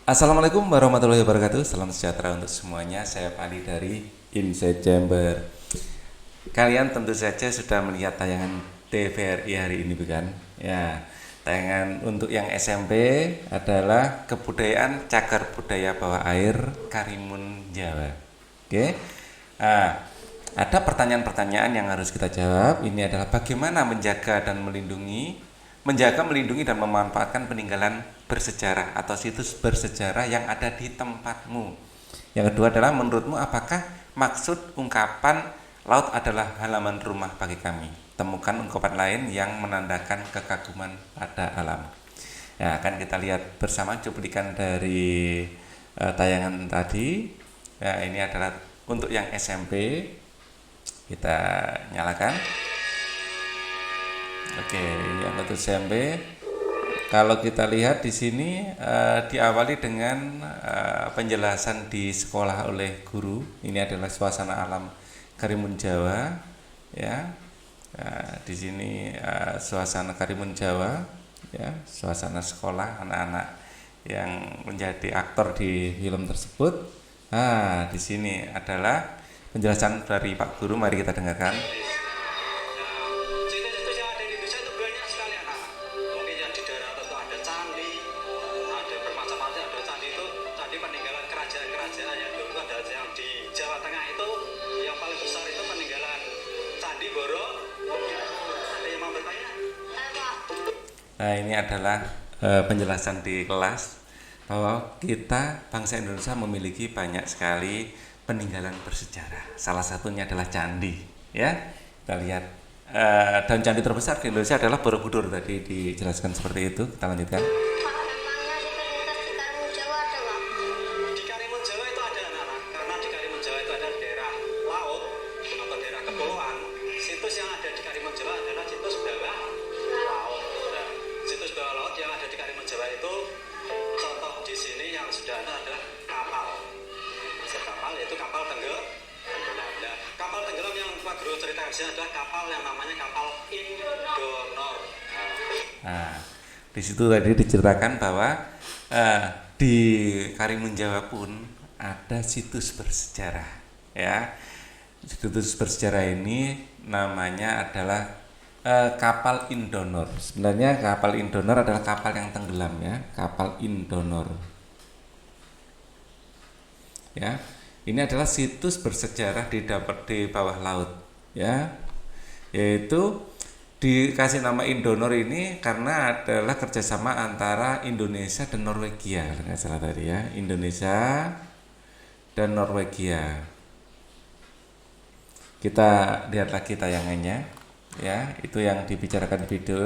Assalamualaikum warahmatullahi wabarakatuh. Salam sejahtera untuk semuanya. Saya Pali dari Inside Chamber. Kalian tentu saja sudah melihat tayangan TVRI hari ini, bukan? Ya, tayangan untuk yang SMP adalah kebudayaan cagar budaya bawah air Karimun Jawa. Oke. Nah, ada pertanyaan-pertanyaan yang harus kita jawab. Ini adalah bagaimana menjaga, melindungi dan memanfaatkan peninggalan bersejarah atau situs bersejarah yang ada di tempatmu. Yang kedua adalah menurutmu apakah maksud ungkapan laut adalah halaman rumah bagi kami? Temukan ungkapan lain yang menandakan kekaguman pada alam. Ya, akan kita lihat bersama cuplikan dari tayangan tadi. Ya, ini adalah untuk yang SMP. Kita nyalakan. Oke, ini yang untuk SMP. Kalau kita lihat di sini diawali dengan penjelasan di sekolah oleh guru. Ini adalah suasana alam Karimun Jawa, ya. Di sini suasana Karimun Jawa, ya, suasana sekolah anak-anak yang menjadi aktor di film tersebut. Di sini adalah penjelasan dari Pak Guru. Mari kita dengarkan. Nah, ini adalah penjelasan di kelas bahwa kita bangsa Indonesia memiliki banyak sekali peninggalan bersejarah. Salah satunya adalah candi, ya. Kita lihat dan candi terbesar di Indonesia adalah Borobudur, tadi dijelaskan seperti itu. Kita lanjutkan. Nah, di situ tadi diceritakan bahwa di Karimun Jawa pun ada situs bersejarah, ya. Situs bersejarah ini namanya adalah kapal Indonor. Sebenarnya kapal Indonor adalah kapal yang tenggelam, ya, kapal Indonor. Ya, ini adalah situs bersejarah di bawah laut, ya, yaitu dikasih nama Indonor ini karena adalah kerjasama antara Indonesia dan Norwegia, nggak salah tadi, ya, Indonesia dan Norwegia. Kita lihat lagi tayangannya, ya, itu yang dibicarakan di video.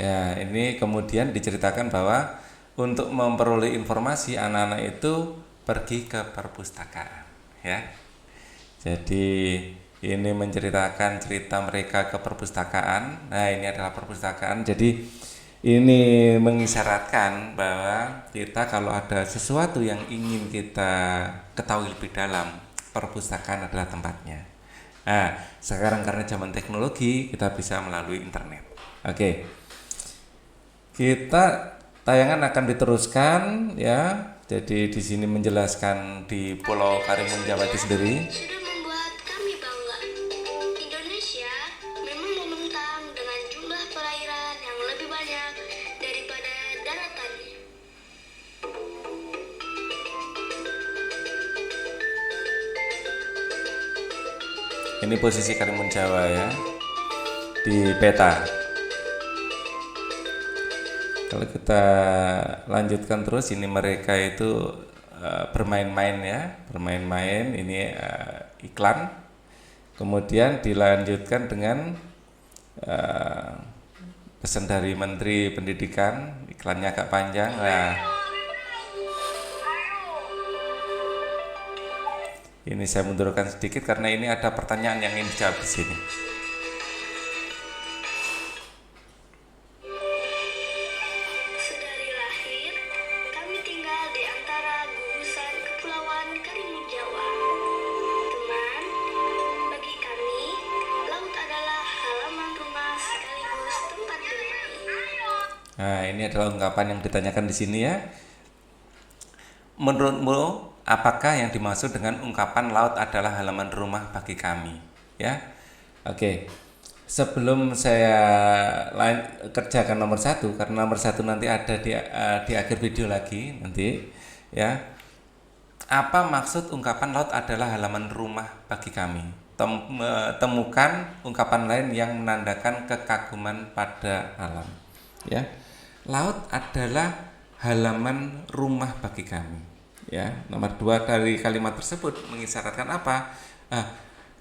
Ya, ini kemudian diceritakan bahwa untuk memperoleh informasi anak-anak itu pergi ke perpustakaan, ya. Jadi ini menceritakan cerita mereka ke perpustakaan. Nah, ini adalah perpustakaan. Jadi ini mengisyaratkan bahwa kita kalau ada sesuatu yang ingin kita ketahui lebih dalam, perpustakaan adalah tempatnya. Nah, sekarang karena zaman teknologi, kita bisa melalui internet. Oke. Kita tayangan akan diteruskan, ya. Jadi di sini menjelaskan di Pulau Karimun Jawa itu sendiri. Sudah membuat kami bangga. Indonesia memang membentang dengan jumlah perairan yang lebih banyak daripada daratannya. Ini posisi Karimun Jawa, ya, di peta. Kalau kita lanjutkan terus, ini mereka itu bermain-main, ya, bermain-main. Ini iklan. Kemudian dilanjutkan dengan pesan dari Menteri Pendidikan. Iklannya agak panjang. Nah, ini saya mundurkan sedikit karena ini ada pertanyaan yang ingin dijawab di sini. Nah, ini adalah ungkapan yang ditanyakan di sini ya. Menurutmu apakah yang dimaksud dengan ungkapan laut adalah halaman rumah bagi kami? Ya. Oke. Sebelum saya kerjakan nomor satu, karena nomor satu nanti ada di akhir video lagi nanti, ya. Apa maksud ungkapan laut adalah halaman rumah bagi kami? Temukan ungkapan lain yang menandakan kekaguman pada alam. Ya, laut adalah halaman rumah bagi kami. Ya, nomor 2 dari kalimat tersebut mengisyaratkan apa?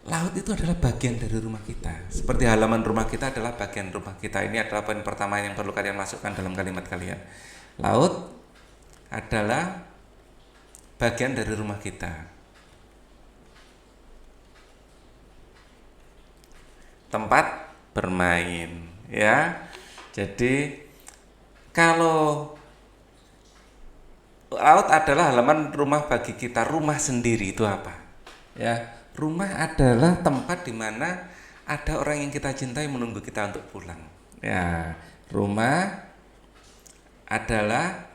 Laut itu adalah bagian dari rumah kita. Seperti halaman rumah kita adalah bagian rumah kita. Ini adalah poin pertama yang perlu kalian masukkan dalam kalimat kalian. Laut adalah bagian dari rumah kita. Tempat bermain, ya. Jadi kalau laut adalah halaman rumah bagi kita, rumah sendiri itu apa? Ya, rumah adalah tempat di mana ada orang yang kita cintai menunggu kita untuk pulang. Ya, rumah adalah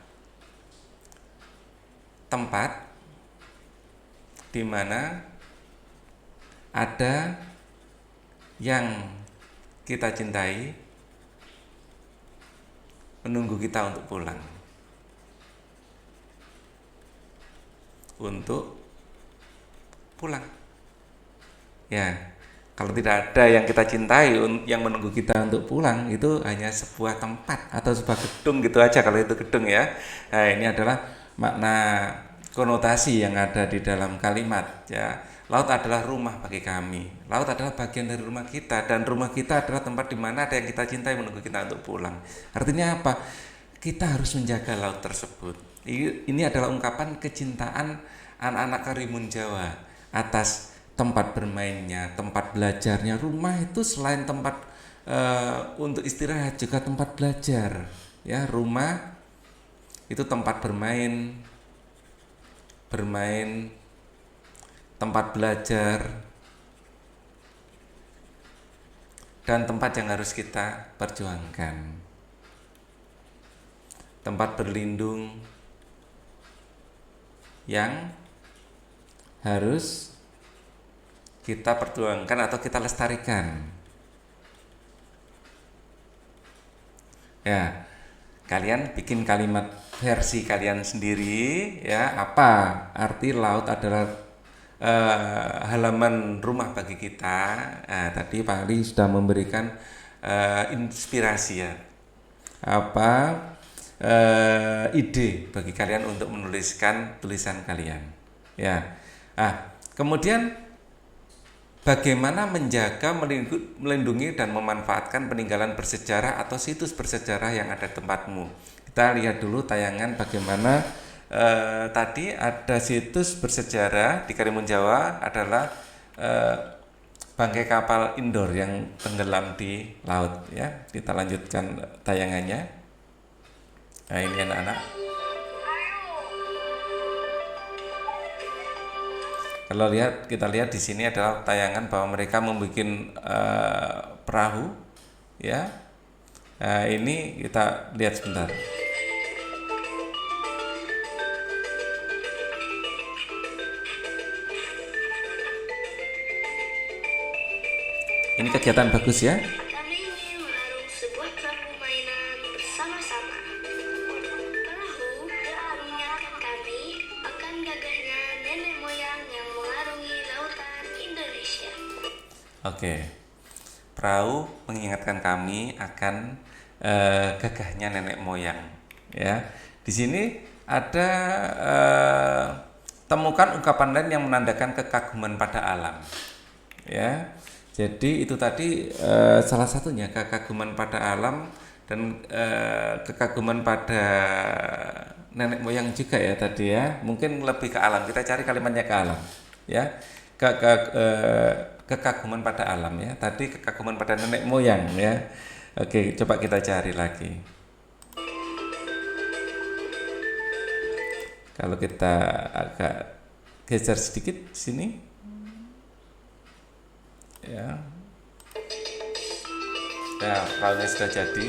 tempat di mana ada yang kita cintai menunggu kita untuk pulang, ya. Kalau tidak ada yang kita cintai yang menunggu kita untuk pulang, itu hanya sebuah tempat atau sebuah gedung gitu aja kalau itu gedung ya. Nah, ini adalah makna konotasi yang ada di dalam kalimat ya. Laut adalah rumah bagi kami. Laut adalah bagian dari rumah kita, dan rumah kita adalah tempat di mana ada yang kita cintai menunggu kita untuk pulang. Artinya apa? Kita harus menjaga laut tersebut. Ini adalah ungkapan kecintaan anak-anak Karimun Jawa atas tempat bermainnya, tempat belajarnya. Rumah itu selain tempat untuk istirahat juga tempat belajar. Ya, rumah itu tempat bermain, tempat belajar, dan tempat yang harus kita perjuangkan. Tempat berlindung yang harus kita perjuangkan atau kita lestarikan. Ya, kalian bikin kalimat versi kalian sendiri ya. Apa arti laut adalah halaman rumah bagi kita? Tadi Pak Ali sudah memberikan inspirasi ya. Apa ide bagi kalian untuk menuliskan tulisan kalian? Ya. Kemudian bagaimana menjaga, melindungi, dan memanfaatkan peninggalan bersejarah atau situs bersejarah yang ada di tempatmu? Kita lihat dulu tayangan bagaimana tadi ada situs bersejarah di Karimun Jawa adalah bangkai kapal Indor yang tenggelam di laut ya. Kita lanjutkan tayangannya. Nah, ini anak-anak. Kalau kita lihat di sini adalah tayangan bahwa mereka membuat perahu, ya. Nah, ini kita lihat sebentar. Ini kegiatan bagus ya. Kami ingin mengarung sebuah perahu mainan bersama-sama. Perahu mengarungi kami akan gagahnya nenek moyang yang mengarungi lautan Indonesia. Oke. Perahu mengingatkan kami akan gagahnya nenek moyang. Ya. Di sini ada temukan ungkapan lain yang menandakan kekaguman pada alam. Ya. Jadi itu tadi salah satunya kekaguman pada alam dan kekaguman pada nenek moyang juga ya tadi ya. Mungkin lebih ke alam. Kita cari kalimatnya ke alam, ya. Kekaguman pada alam ya. Tadi kekaguman pada nenek moyang ya. Oke, coba kita cari lagi. Kalau kita agak geser sedikit sini. Ya. Nah, perahunya sudah jadi.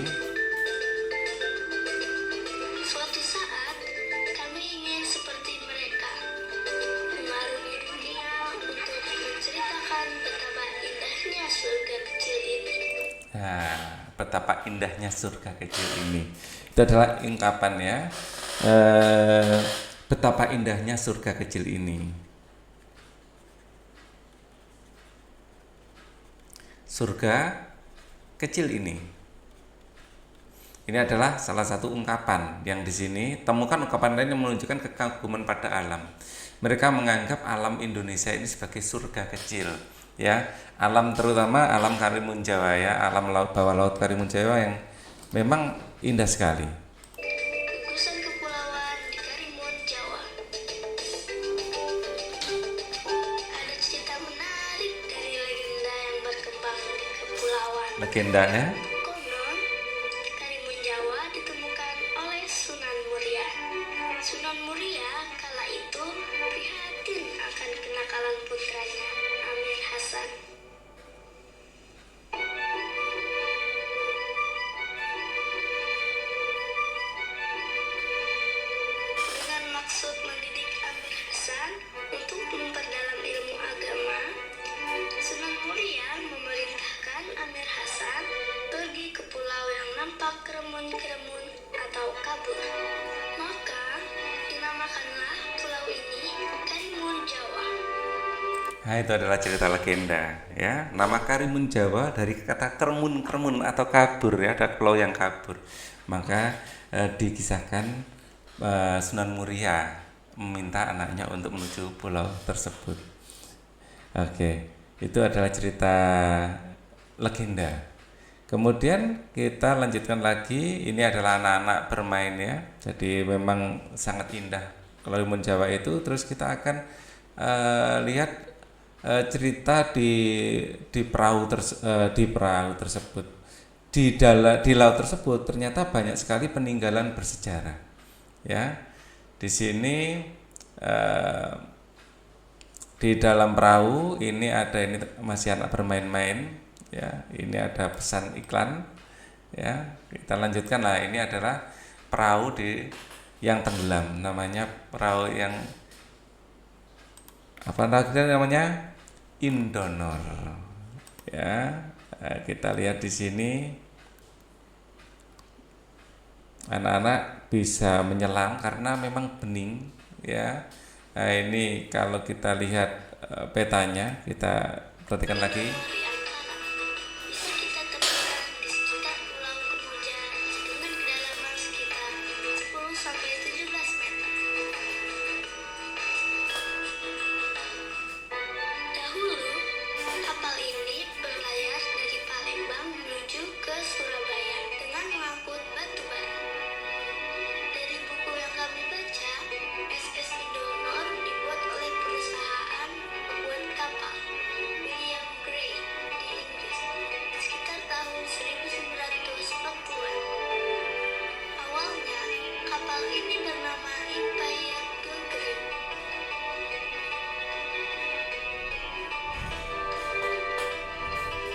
Nah, betapa indahnya surga kecil ini. Itu adalah ungkapan ya. Eh, Betapa indahnya surga kecil ini. Surga kecil ini. Ini adalah salah satu ungkapan yang di sini. Temukan ungkapan lain yang menunjukkan kekaguman pada alam. Mereka menganggap alam Indonesia ini sebagai surga kecil, ya. Alam terutama alam Karimun Jawa ya, alam laut bawah laut Karimun Jawa yang memang indah sekali. Gugusan kepulauan di Karimun Jawa. Ada cerita menarik dari legenda yang berkembang di kepulauan. Legenda ya. Konon, Karimun Jawa ditemukan oleh Sunan Muria. Sunan Muria kala itu prihatin akan kenakalan putranya, Amir Hasan. Dengan maksud mendidik Amir Hasan untuk memperdalam ilmu agama, Sunan Muria memerintahkan Amir Hasan pergi ke pulau yang nampak keremun-keremun atau kabur. Maka dinamakanlah pulau ini Karimun Jawa. Nah, itu adalah cerita legenda ya. Nama Karimun Jawa dari kata kermun-kermun atau kabur ya, ada pulau yang kabur. Maka dikisahkan Sunan Muria meminta anaknya untuk menuju pulau tersebut. Oke, itu adalah cerita legenda. Kemudian kita lanjutkan lagi, ini adalah anak-anak bermain ya. Jadi memang sangat indah Karimun Jawa itu. Terus kita akan lihat cerita di perahu tersebut. Di laut tersebut ternyata banyak sekali peninggalan bersejarah. Ya. Di sini di dalam perahu ini masih anak bermain-main ya. Ini ada pesan iklan ya. Kita lanjutkan lah, ini adalah perahu yang tenggelam, namanya perahu yang apa namanya? Indonor. Ya. Kita lihat di sini anak-anak bisa menyelam karena memang bening ya. Nah, ini kalau kita lihat petanya, kita perhatikan lagi. Bisa kita temukan di sekitar Pulau Kemujan dengan kedalaman sekitar 10-17 meter. Dahulu, kapal ini berlayar dari Palembang menuju ke Surabaya dengan mengangkut batu bara. Dari buku yang kami baca, SS Indonor dibuat oleh perusahaan pembuat kapal William Gray di Inggris sekitar tahun 1940-an. Awalnya, kapal ini bernama Empire Pilgrim.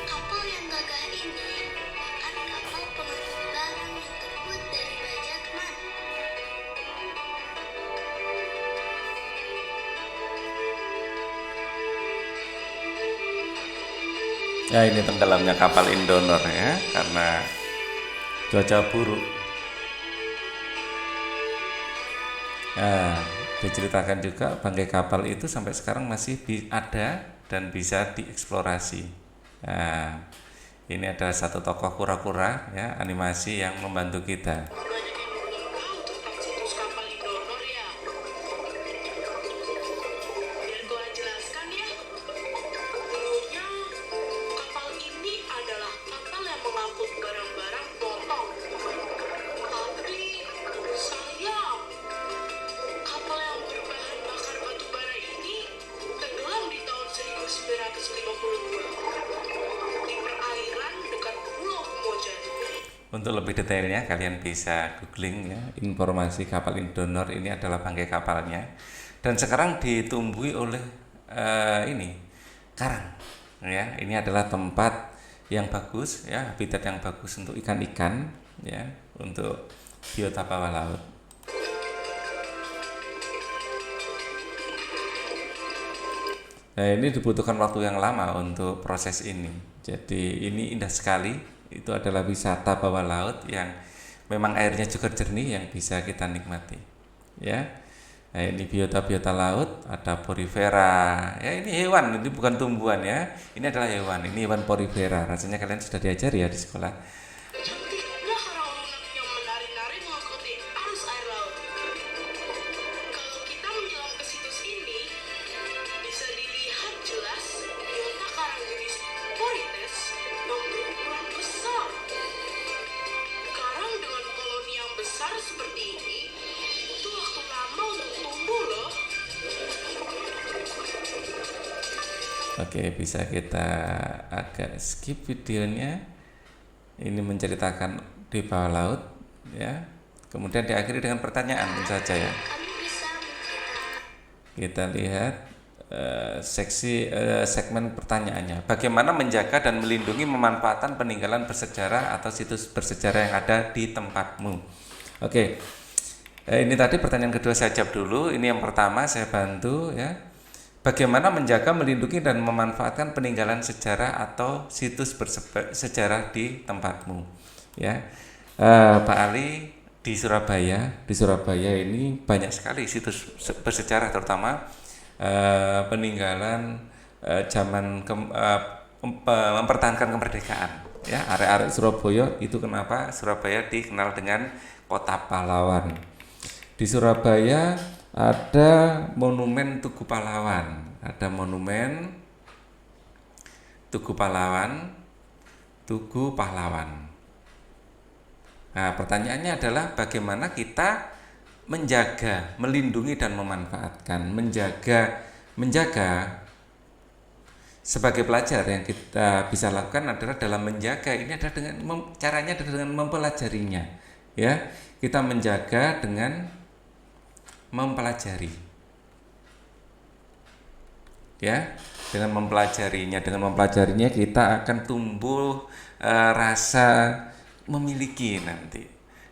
Kapal yang gagah ini merupakan kapal pengangkut barang yang terbuat dari baja keman. Ya, ini tenggelamnya kapal Indonor ya, karena cuaca buruk. Nah, diceritakan juga bangkai kapal itu sampai sekarang masih ada dan bisa dieksplorasi. Nah, ini ada satu tokoh kura-kura ya, animasi yang membantu kita. Banyak yang belum tahu tentang situs kapal Indonor ya. Biar gua jelaskan ya. Dulunya kapal ini adalah kapal yang mengangkut barang-barang potong. Tapi sayang, kapal yang berbahan bakar batu bara ini tenggelam di tahun 1952 di perairan dekat Pulau Kemojan. Untuk lebih detailnya kalian bisa googling ya, informasi kapal Indonor ini adalah bangkai kapalnya dan sekarang ditumbuhi oleh ini karang ya. Ini adalah tempat yang bagus ya, habitat yang bagus untuk ikan-ikan ya, untuk biota bawah laut. Nah, ini dibutuhkan waktu yang lama untuk proses ini Jadi ini indah sekali. Itu adalah wisata bawah laut yang memang airnya juga jernih yang bisa kita nikmati. Ya. Nah, ini biota-biota laut, ada porifera. Ya, ini hewan, ini bukan tumbuhan ya. Ini adalah hewan, ini hewan porifera. Rasanya kalian sudah diajari ya di sekolah. Cantiknya harang-harang yang menari-nari mengikuti arus air laut. Kalau kita menyelam ke situs ini, bisa dilihat jelas biota karang jenis Porites yang berukuran besar. Karang dengan koloni yang besar seperti ini butuh waktu lama untuk tumbuh loh. Oke, bisa kita agak skip videonya. Ini menceritakan di bawah laut ya. Kemudian diakhiri dengan pertanyaan saja ya. Kami bisa menceritakan. Kita lihat segmen pertanyaannya. Bagaimana menjaga dan melindungi memanfaatkan peninggalan bersejarah atau situs bersejarah yang ada di tempatmu? Oke. Ini tadi pertanyaan kedua saya jawab dulu. Ini yang pertama saya bantu ya. Bagaimana menjaga, melindungi dan memanfaatkan peninggalan sejarah atau situs bersejarah di tempatmu? Ya, Pak Ali di Surabaya ini banyak sekali situs bersejarah, terutama peninggalan zaman mempertahankan kemerdekaan. Ya, arek-arek Surabaya itu kenapa Surabaya dikenal dengan kota pahlawan. Di Surabaya ada monumen Tugu Pahlawan, Tugu Pahlawan. Nah, pertanyaannya adalah bagaimana kita menjaga, melindungi dan memanfaatkan. Menjaga sebagai pelajar yang kita bisa lakukan adalah dalam menjaga ini adalah caranya adalah dengan mempelajarinya. Ya, kita menjaga dengan mempelajari, ya, dengan mempelajarinya kita akan tumbuh rasa memiliki nanti.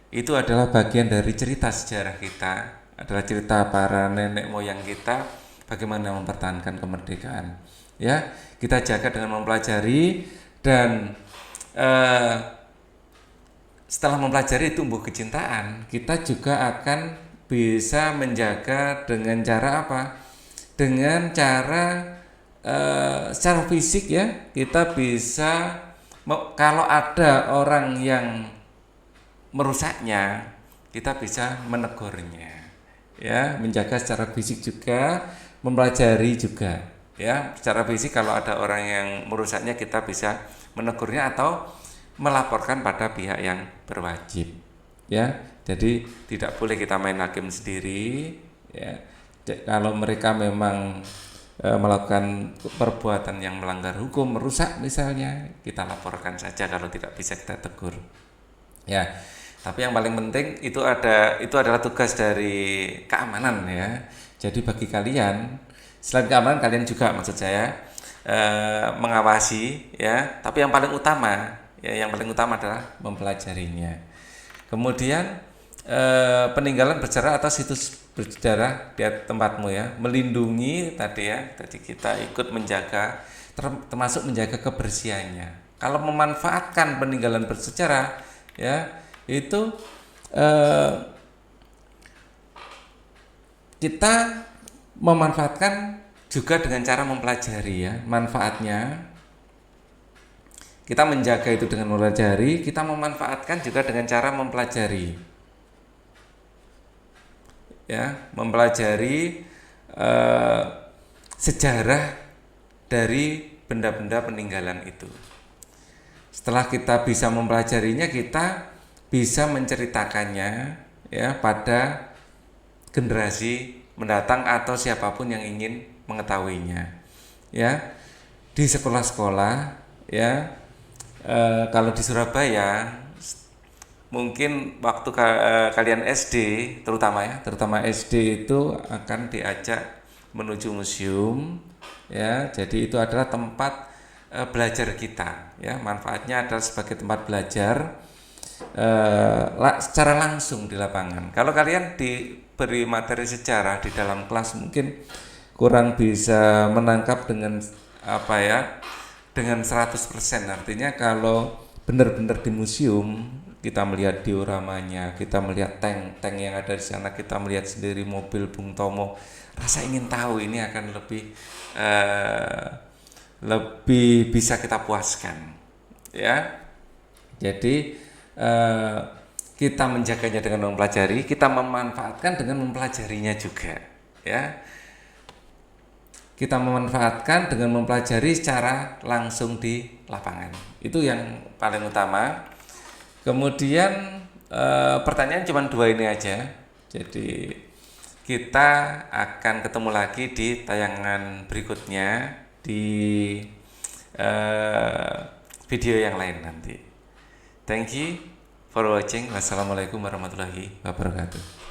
Itu adalah bagian dari cerita sejarah kita, adalah cerita para nenek moyang kita bagaimana mempertahankan kemerdekaan. Ya, kita jaga dengan mempelajari dan setelah mempelajari tumbuh kecintaan, kita juga akan bisa menjaga dengan cara apa? Dengan cara secara fisik ya, kita bisa kalau ada orang yang merusaknya, kita bisa menegurnya. Ya, menjaga secara fisik juga, mempelajari juga. Ya, secara fisik kalau ada orang yang merusaknya kita bisa menegurnya atau melaporkan pada pihak yang berwajib. Ya. Jadi tidak boleh kita main hakim sendiri ya. Kalau mereka memang melakukan perbuatan yang melanggar hukum, merusak misalnya, kita laporkan saja, kalau tidak bisa kita tegur. Ya. Tapi yang paling penting itu adalah tugas dari keamanan ya. Jadi bagi kalian, selain keamanan kalian juga maksud saya mengawasi ya, tapi yang paling utama adalah mempelajarinya. Kemudian peninggalan bersejarah atau situs bersejarah di tempatmu ya, melindungi tadi kita ikut menjaga, termasuk menjaga kebersihannya. Kalau memanfaatkan peninggalan bersejarah ya, itu kita memanfaatkan juga dengan cara mempelajari ya manfaatnya. Kita menjaga itu dengan mempelajari, kita memanfaatkan juga dengan cara mempelajari. Ya, mempelajari sejarah dari benda-benda peninggalan itu. Setelah kita bisa mempelajarinya, kita bisa menceritakannya ya pada generasi mendatang atau siapapun yang ingin mengetahuinya. Ya, di sekolah-sekolah ya, kalau di Surabaya mungkin waktu kalian SD terutama SD itu akan diajak menuju museum ya. Jadi itu adalah tempat belajar kita ya, manfaatnya adalah sebagai tempat belajar secara langsung di lapangan. Kalau kalian diberi materi sejarah di dalam kelas mungkin kurang bisa menangkap dengan dengan 100%. Artinya kalau benar-benar di museum kita melihat dioramanya, kita melihat tank yang ada di sana, kita melihat sendiri mobil Bung Tomo, rasa ingin tahu ini akan lebih bisa kita puaskan, ya. Jadi kita menjaganya dengan mempelajari, kita memanfaatkan dengan mempelajarinya juga, ya. Kita memanfaatkan dengan mempelajari secara langsung di lapangan. Itu yang paling utama. Kemudian pertanyaan cuma 2 ini aja. Jadi kita akan ketemu lagi di tayangan berikutnya di video yang lain nanti. Thank you for watching. Wassalamualaikum warahmatullahi wabarakatuh.